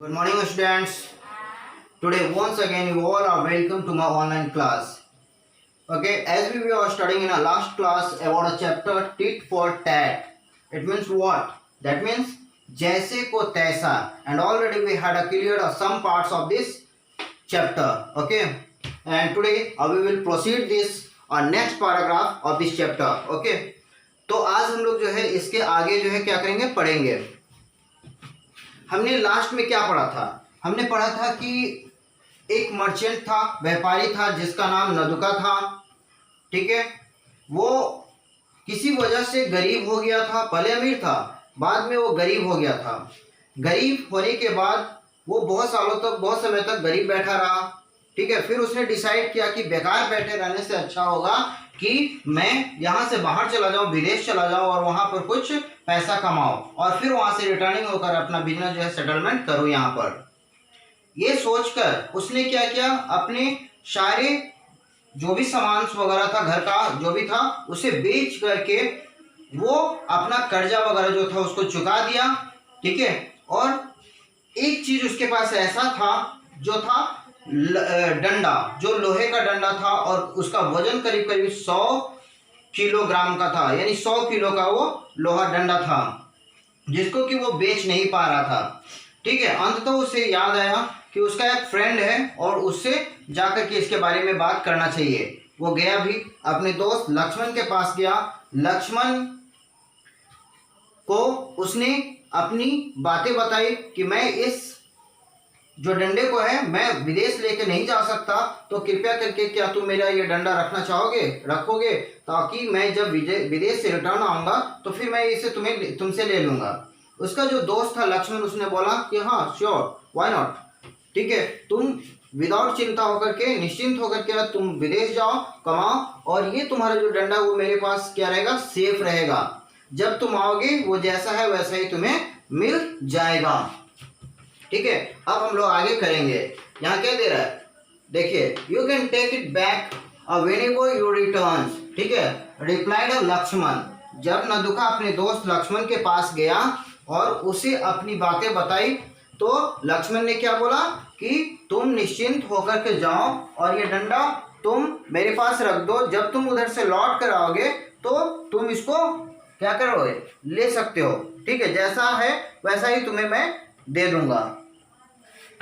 Good morning, students. Today, once again, you all are welcome to my online class. Okay, as we were studying in our last class about a chapter tit for tat. It means what? That means jaise ko taisa. And already we had cleared some parts of this chapter. Okay, and today we will proceed this next paragraph of this chapter. Okay, तो आज हम लोग जो है इसके आगे जो है क्या करेंगे, पढ़ेंगे. हमने लास्ट में क्या पढ़ा था? हमने पढ़ा था कि एक मर्चेंट था, व्यापारी था जिसका नाम नदुका था. ठीक है, वो किसी वजह से गरीब हो गया था. पहले अमीर था, बाद में वो गरीब हो गया था. गरीब होने के बाद वो बहुत सालों तक, बहुत समय तक गरीब बैठा रहा. ठीक है, फिर उसने डिसाइड किया कि बेकार बैठे रहने से अच्छा होगा कि मैं यहाँ से बाहर चला जाऊँ, विदेश चला जाऊँ और वहाँ पर कुछ पैसा कमाओ और फिर वहाँ से रिटर्निंग होकर अपना बिजनेस जो है सेटलमेंट करूँ यहाँ पर. ये सोचकर उसने क्या किया, अपने सारे जो भी सामान वगैरह था, घर का जो भी था, उसे बेच करके वो अपना कर्जा वगैरह जो था उसको चुका दिया. ठीक है, और एक चीज उसके पास ऐसा था जो था डंडा, जो लोहे का डंडा था और उसका वजन करीब करीब 100 किलोग्राम का था, यानी 100 किलो का वो लोहा डंडा था जिसको कि वो बेच नहीं पा रहा था. ठीक है, अंततः उसे याद आया कि उसका एक फ्रेंड है और उससे जाकर के इसके बारे में बात करना चाहिए. वो गया भी, अपने दोस्त लक्ष्मण के पास गया. लक्ष्मण को उसने अपनी बातें बताई कि मैं इस जो डंडे को है मैं विदेश लेके नहीं जा सकता, तो कृपया करके क्या तुम मेरा ये डंडा रखना चाहोगे, रखोगे, ताकि मैं जब विदेश से रिटर्न आऊँगा तो फिर मैं इसे तुमसे ले लूँगा. उसका जो दोस्त था लक्ष्मण, उसने बोला कि हाँ श्योर, व्हाई नॉट. ठीक है, तुम विदाउट चिंता होकर के, निश्चिंत होकर के तुम विदेश जाओ, कमाओ, और ये तुम्हारा जो डंडा वो मेरे पास क्या रहेगा, सेफ रहेगा. जब तुम आओगे वो जैसा है वैसा ही तुम्हें मिल जाएगा. ठीक है, अब हम लोग आगे करेंगे. यहाँ क्या दे रहा है, देखिए, you can take it back whenever you return. ठीक है, रिप्लाइड लक्ष्मण. जब नदुका अपने दोस्त लक्ष्मण के पास गया और उसे अपनी बातें बताई तो लक्ष्मण ने क्या बोला कि तुम निश्चिंत होकर के जाओ और ये डंडा तुम मेरे पास रख दो. जब तुम उधर से लौट कर आओगे तो तुम इसको क्या करोगे, ले सकते हो. ठीक है, जैसा है वैसा ही तुम्हें मैं दे दूंगा.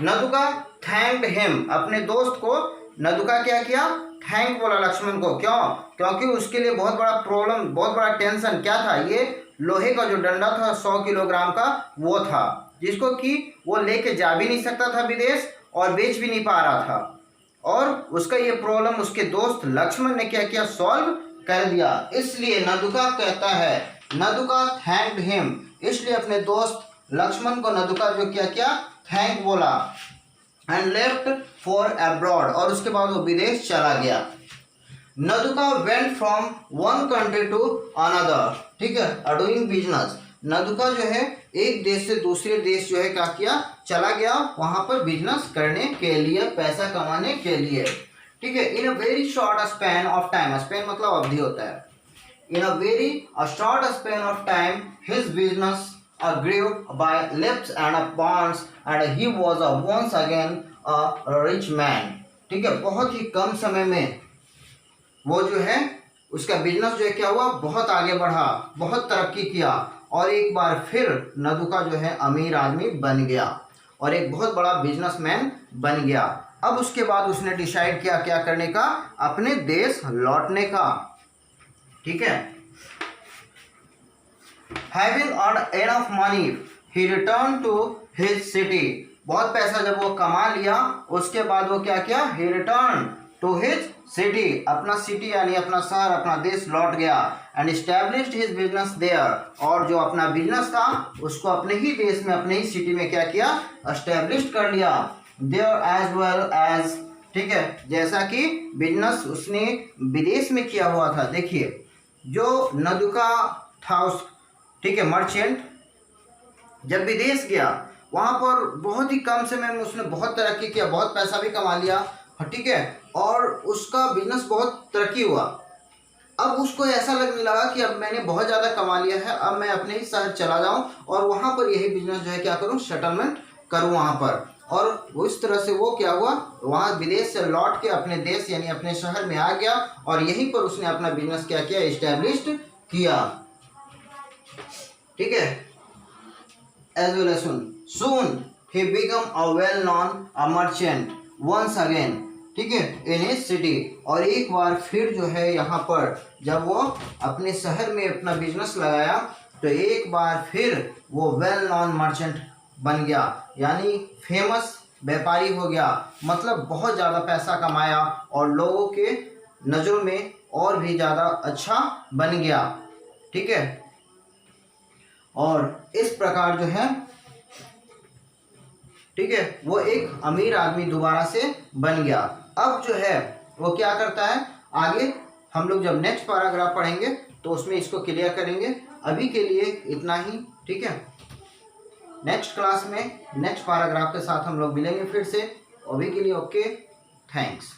नदुका थैंक्ड हिम. अपने दोस्त को नदुका क्या किया, थैंक बोला लक्ष्मण को. क्यों? क्योंकि उसके लिए बहुत बड़ा प्रॉब्लम, बहुत बड़ा टेंशन क्या था, ये लोहे का जो डंडा था 100 किलोग्राम का वो था, जिसको कि वो लेके जा भी नहीं सकता था विदेश और बेच भी नहीं पा रहा था. और उसका ये प्रॉब्लम उसके दोस्त लक्ष्मण ने क्या किया, सॉल्व कर दिया. इसलिए नदुका कहता है, नदुका थैंक्ड हिम, इसलिए अपने दोस्त लक्ष्मण को नदुका जो क्या किया, थैंक बोला. एंड लेफ्ट फॉर अब्रॉड, और उसके बाद वो विदेश चला गया. नदुका went from one country to another. ठीक है, डूइंग बिजनेस. नदुका जो है एक देश से दूसरे देश जो है क्या किया, चला गया वहां पर बिजनेस करने के लिए, पैसा कमाने के लिए. ठीक है, in a very short span of time. Span मतलब अवधि होता है. In a very short span of time his business grew by leaps and bounds and he was once again a rich man. ठीक है, बहुत ही कम समय में वो जो है उसका बिजनेस जो है क्या हुआ, बहुत आगे बढ़ा, बहुत तरक्की किया और एक बार फिर नदुका जो है अमीर आदमी बन गया और एक बहुत बड़ा बिजनेसमैन बन गया. अब उसके बाद उसने डिसाइड किया क्या करने का, अपने देश लौटने का. ठीक है, Having earned enough money, he returned to his city. बहुत पैसा जब वो कमा लिया उसके बाद वो क्या किया, he returned to his city. अपना सिटी यानी अपना शहर, अपना देश लौट गया. And established his business there. और जो अपना बिजनेस था उसको अपने ही देश में, अपने ही सिटी में क्या किया, established कर लिया. There as well as, ठीक है, जैसा कि बिजनेस उसने विदेश में किया हुआ था. देखिए, जो नदुका था उस, ठीक है, मर्चेंट, जब विदेश गया वहाँ पर बहुत ही कम समय में उसने बहुत तरक्की किया, बहुत पैसा भी कमा लिया. ठीक है, और उसका बिजनेस बहुत तरक्की हुआ. अब उसको ऐसा लगने लगा कि अब मैंने बहुत ज़्यादा कमा लिया है, अब मैं अपने ही शहर चला जाऊँ और वहाँ पर यही बिजनेस जो है क्या करूँ, सेटलमेंट करूँ वहाँ पर। और उस तरह से वो क्या हुआ, वहाँ विदेश से लौट के अपने देश यानी अपने शहर में आ गया और यहीं पर उसने अपना बिजनेस क्या किया, इस्टेब्लिश्ड किया। ठीक है, as well as soon he become a well known a merchant once again, ठीक है, इन हिज सिटी। और एक बार फिर जो है यहाँ पर जब वो अपने शहर में अपना बिजनेस लगाया तो एक बार फिर वो वेल नॉन मर्चेंट बन गया, यानी फेमस व्यापारी हो गया, मतलब बहुत ज़्यादा पैसा कमाया और लोगों के नज़रों में और भी ज़्यादा अच्छा बन गया। ठीक है, और इस प्रकार जो है, ठीक है, वो एक अमीर आदमी दोबारा से बन गया। अब जो है वो क्या करता है, आगे हम लोग जब नेक्स्ट पैराग्राफ पढ़ेंगे तो उसमें इसको क्लियर करेंगे। अभी के लिए इतना ही, ठीक है। नेक्स्ट क्लास में नेक्स्ट पैराग्राफ के साथ हम लोग मिलेंगे फिर से। अभी के लिए ओके, थैंक्स।